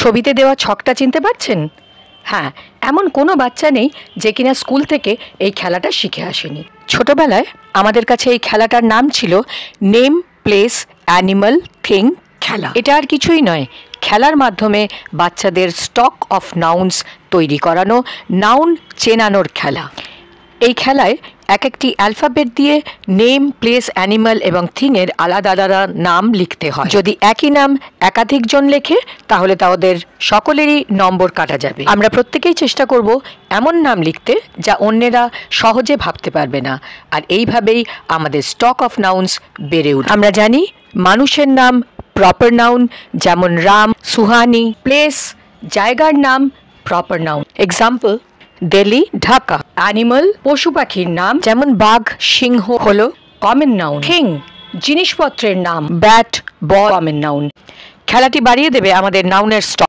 ছবিতে দেওয়া ছকটা চিনতে পারছেন? হ্যাঁ, এমন কোনো বাচ্চা নেই যে কিনা স্কুল থেকে এই খেলাটা শিখে আসেনি। ছোটবেলায় আমাদের কাছে এই খেলাটার নাম ছিল নেম প্লেস অ্যানিমাল থিং খেলা। এটা আর কিছুই নয়, খেলার মাধ্যমে বাচ্চাদের স্টক অফ নাউন্স তৈরি করানো, নাউন চেনানোর খেলা। এই খেলায় এক একটি অ্যালফাবেট দিয়ে নেম প্লেস অ্যানিমাল এবং থিংয়ের আলাদা আলাদা নাম লিখতে হয়। যদি একই নাম একাধিকজন লেখে তাহলে তাদের সকলেরই নম্বর কাটা যাবে। আমরা প্রত্যেকেই চেষ্টা করব এমন নাম লিখতে যা অন্যেরা সহজে ভাবতে পারবে না, আর এইভাবেই আমাদের স্টক অফ নাউন্স বেড়ে উঠবে। আমরা জানি মানুষের নাম প্রপার নাউন, যেমন রাম, সুহানি। প্লেস জায়গার নাম proper noun, example Delhi, Dhaka. Animal পশু পাখির নাম, যেমন বাঘ, সিংহ হলো কমন নাউন। থিং জিনিসপত্রের নাম, ব্যাট, বল কমন নাউন। খেলাটি বাড়িয়ে দেবে আমাদের নাউনের স্টক।